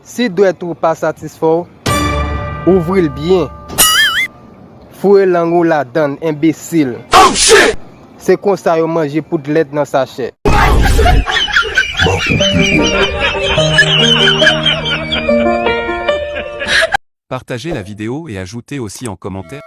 Si doit être pas satisfait, ouvrez-le bien. Fouez l'angle la donne, imbécile. Oh shit! C'est comme ça que manger pour de l'aide dans sa sachet. Partagez la vidéo et ajoutez aussi en commentaire.